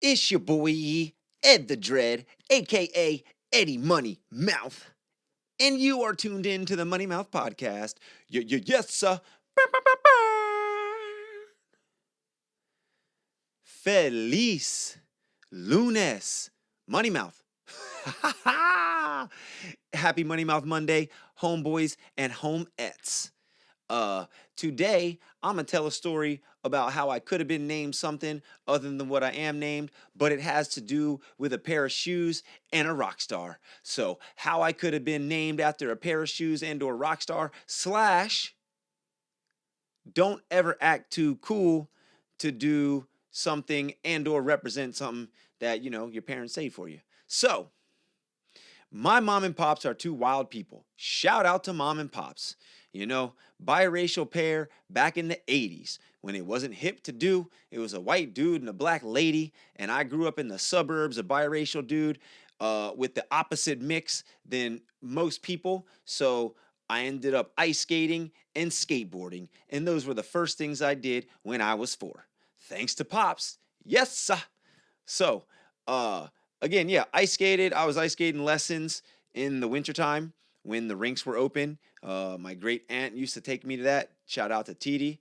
It's your boy, Ed the Dread, aka Eddie Money Mouth. And you are tuned in to the Money Mouth Podcast. Yes, sir. Feliz lunes. Money Mouth. Happy Money Mouth Monday, homeboys and homeettes. Uh, Today I'm gonna tell a story about how I could have been named something other than what I am named, but it has to do with a pair of shoes and a rock star. So how I could have been named after a pair of shoes and or rock star slash don't ever act too cool to do something and or represent something that your parents say for you. So my mom and pops are two wild people. Shout out to mom and pops. Biracial pair back in the 80s when it wasn't hip to do. It was a white dude and a black lady. And I grew up in the suburbs, a biracial dude with the opposite mix than most people. So I ended up ice skating and skateboarding. And those were the first things I did when I was 4. Thanks to pops. Yes, sir. So, again, yeah, ice skated. I was ice skating lessons in the wintertime when the rinks were open. My great aunt used to take me to that. Shout out to TD,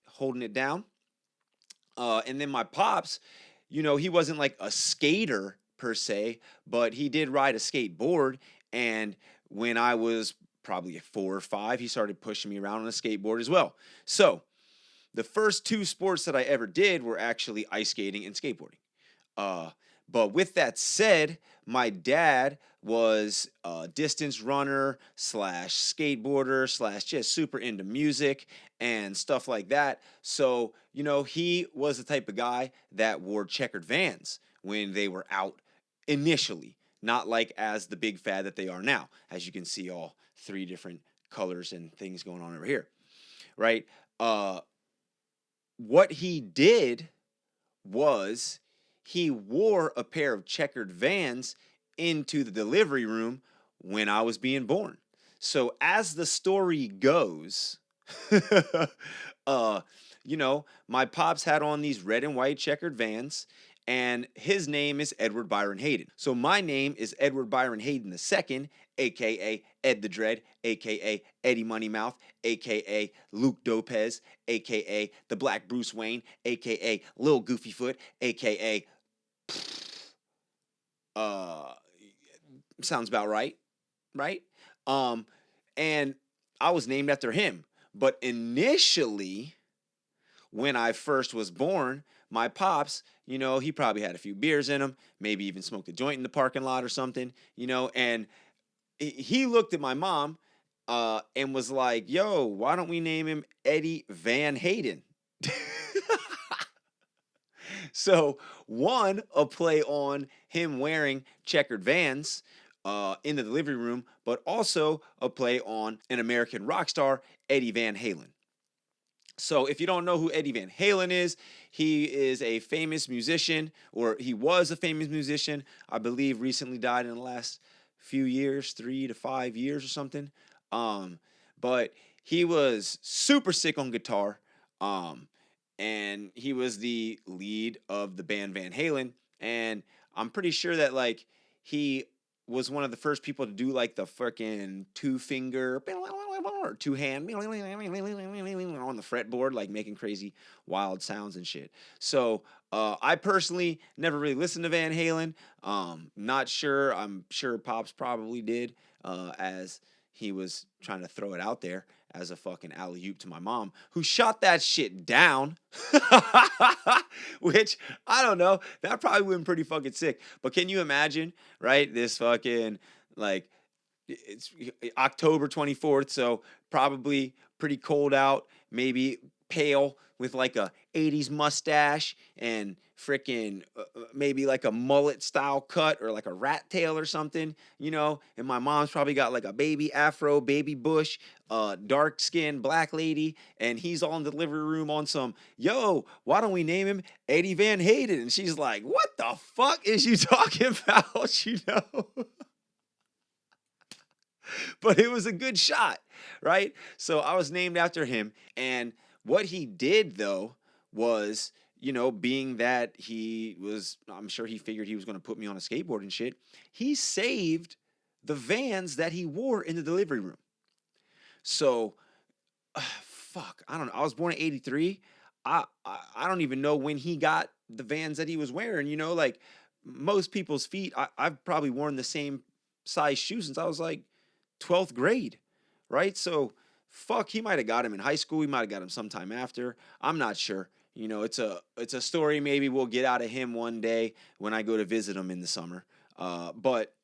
holding it down. And then my pops, he wasn't like a skater per se, but he did ride a skateboard. And when I was probably 4 or 5, he started pushing me around on a skateboard as well. So the first two sports that I ever did were actually ice skating and skateboarding. Uh, but with that said, my dad was a distance runner slash skateboarder slash just super into music and stuff like that. So, he was the type of guy that wore checkered Vans when they were out initially, not like as the big fad that they are now, as you can see all 3 different colors and things going on over here, right? Uh, what he did was he wore a pair of checkered Vans into the delivery room when I was being born. So as the story goes, uh, my pops had on these red and white checkered Vans, and his name is Edward Byron Hayden. So my name is Edward Byron Hayden II, aka Ed the Dread, aka Eddie Money Mouth, aka Luke Lopez, aka the Black Bruce Wayne, aka Lil Goofy Foot, aka uh sounds about right, right? Um and I was named after him. But initially, when I first was born, my pops, he probably had a few beers in him, maybe even smoked a joint in the parking lot or something, and he looked at my mom and was like, yo, why don't we name him Eddie Van Hayden? So, one, a play on him wearing checkered Vans in the delivery room, but also a play on an American rock star, Eddie Van Halen. So, if you don't know who Eddie Van Halen is, he is a famous musician, or he was a famous musician. I believe recently died in the last few years, 3 to 5 years or something. Um, but he was super sick on guitar. Um, and he was the lead of the band Van Halen. And I'm pretty sure that like he was one of the first people to do like the freaking 2 finger or 2 hand on the fretboard, like making crazy wild sounds and shit. So I personally never really listened to Van Halen. Not sure. I'm sure Pops probably did, as he was trying to throw it out there as a fucking alley oop to my mom, who shot that shit down. Which I don't know. That probably would have been pretty fucking sick. But can you imagine, right? This fucking like it's October 24th, so probably pretty cold out, maybe pale with like a 80s mustache and freaking maybe like a mullet style cut or like a rat tail or something, and my mom's probably got like a baby afro, baby bush, dark skinned black lady, and he's all in the delivery room on some, yo, why don't we name him Eddie Van Hayden? And she's like, what the fuck is you talking about, but it was a good shot, right? So I was named after him. And what he did, though, was being that I'm sure he figured he was going to put me on a skateboard and shit, he saved the Vans that he wore in the delivery room. So, fuck, I don't know. I was born in '83. I don't even know when he got the Vans that he was wearing. Like most people's feet, I've probably worn the same size shoes since I was like 12th grade, right? So, fuck, he might have got him in high school. He might have got him sometime after. I'm not sure. It's a story maybe we'll get out of him one day when I go to visit him in the summer. But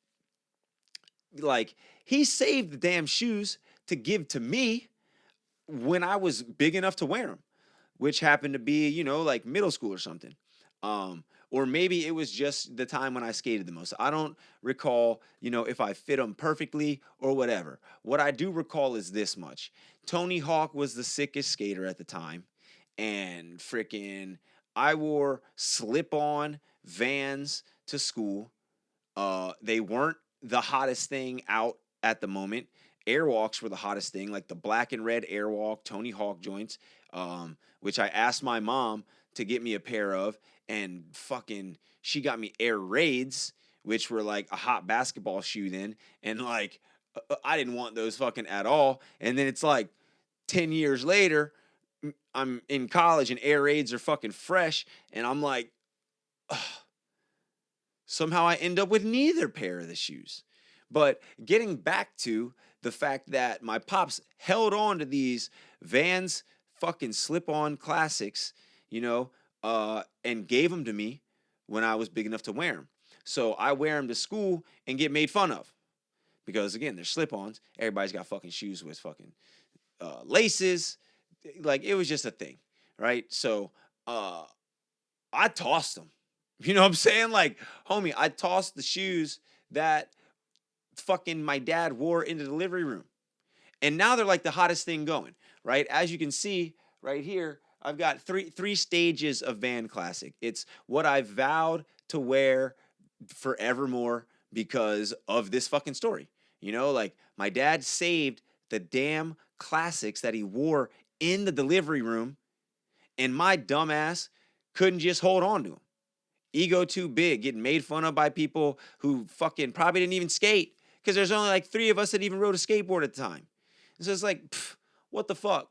like he saved the damn shoes to give to me when I was big enough to wear them, which happened to be, like middle school or something. Or maybe it was just the time when I skated the most. I don't recall, if I fit them perfectly or whatever. What I do recall is this much. Tony Hawk was the sickest skater at the time. And freaking, I wore slip on Vans to school. They weren't the hottest thing out at the moment. Airwalks were the hottest thing, like the black and red Airwalk Tony Hawk joints, which I asked my mom to get me a pair of, and fucking she got me Air Raids, which were like a hot basketball shoe then, and like I didn't want those fucking at all. And then it's like 10 years later, I'm in college and Air Raids are fucking fresh, and I'm like, ugh, somehow I end up with neither pair of the shoes. But getting back to the fact that my pops held on to these Vans fucking slip-on classics, and gave them to me when I was big enough to wear them. So I wear them to school and get made fun of because again, they're slip-ons. Everybody's got fucking shoes with fucking laces. Like it was just a thing, right? So I tossed them. You know what I'm saying? Like, homie, I tossed the shoes that fucking my dad wore in the delivery room. And now they're like the hottest thing going, right? As you can see right here, I've got three stages of Van Classic. It's what I vowed to wear forevermore because of this fucking story. Like my dad saved the damn classics that he wore in the delivery room, and my dumbass couldn't just hold on to them. Ego too big, getting made fun of by people who fucking probably didn't even skate because there's only like 3 of us that even rode a skateboard at the time. And so it's like, what the fuck,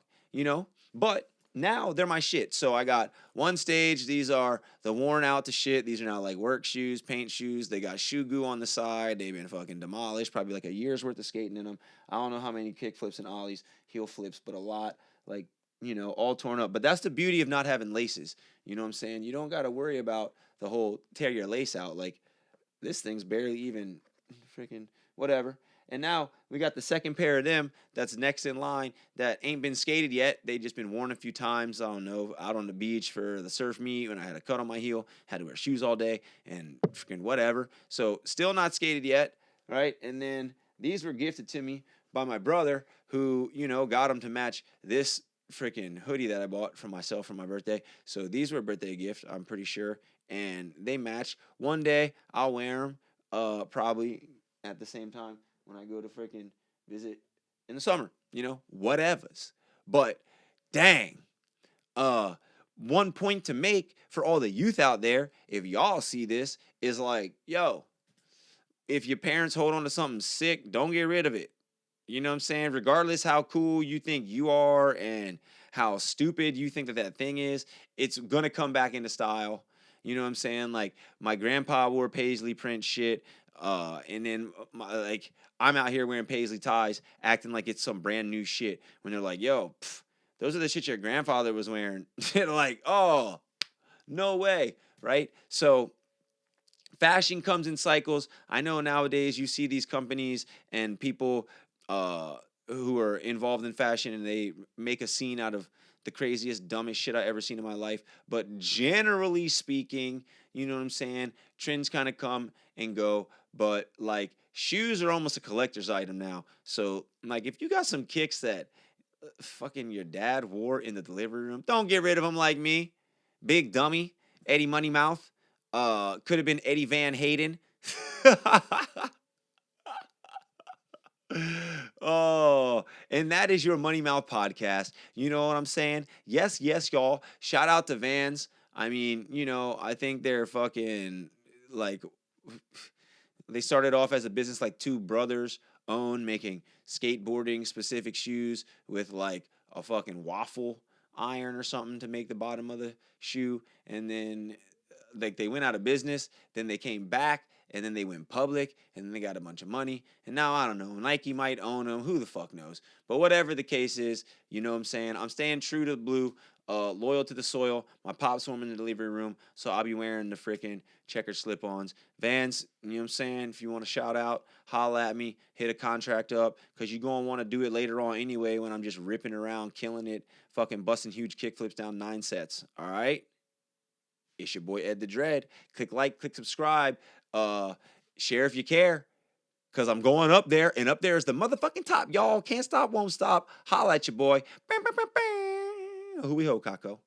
But now they're my shit. So I got one stage. These are the worn out to shit. These are now like work shoes, paint shoes. They got shoe goo on the side. They've been fucking demolished. Probably like a year's worth of skating in them. I don't know how many kick flips and ollies, heel flips, but a lot. Like, all torn up. But that's the beauty of not having laces. You know what I'm saying? You don't got to worry about the whole tear your lace out. Like, this thing's barely even freaking whatever. And now we got the second pair of them that's next in line that ain't been skated yet. They just been worn a few times. I don't know, out on the beach for the surf meet when I had a cut on my heel, had to wear shoes all day and freaking whatever. So still not skated yet, right? And then these were gifted to me by my brother who, got them to match this freaking hoodie that I bought for myself for my birthday. So these were a birthday gift, I'm pretty sure. And they match. One day I'll wear them, probably at the same time when I go to freaking visit in the summer, whatevers. But dang, one point to make for all the youth out there, if y'all see this, is like, yo, if your parents hold on to something sick, don't get rid of it. You know what I'm saying? Regardless how cool you think you are and how stupid you think that thing is, it's going to come back into style. You know what I'm saying? Like my grandpa wore paisley print shit. And then I'm out here wearing paisley ties, acting like it's some brand new shit when they're like, yo, those are the shit your grandfather was wearing. They're like, oh, no way. Right? So fashion comes in cycles. I know nowadays you see these companies and people who are involved in fashion and they make a scene out of the craziest, dumbest shit I ever seen in my life. But generally speaking, you know what I'm saying? Trends kind of come and go. But like shoes are almost a collector's item now. So like if you got some kicks that fucking your dad wore in the delivery room, don't get rid of them like me. Big dummy, Eddie Money Mouth. Could have been Eddie Van Hayden. Oh, and that is your Money Mouth podcast. You know what I'm saying? Yes, y'all. Shout out to Vans. I mean, I think they're fucking like they started off as a business like two brothers own making skateboarding specific shoes with like a fucking waffle iron or something to make the bottom of the shoe, and then like they went out of business, then they came back, and then they went public, and then they got a bunch of money, and now I don't know, Nike might own them, who the fuck knows. But whatever the case is, you know what I'm saying, I'm staying true to the blue, loyal to the soil. My pop's home in the delivery room, so I'll be wearing the freaking checkered slip-ons. Vans, you know what I'm saying, if you want to shout out, holla at me, hit a contract up, because you're going to want to do it later on anyway when I'm just ripping around, killing it, fucking busting huge kickflips down 9 sets, all right? It's your boy Ed the Dread. Click like, click subscribe, share if you care, because I'm going up there, and up there is the motherfucking top, y'all. Can't stop, won't stop. Holla at your boy. Who we ho, Kako?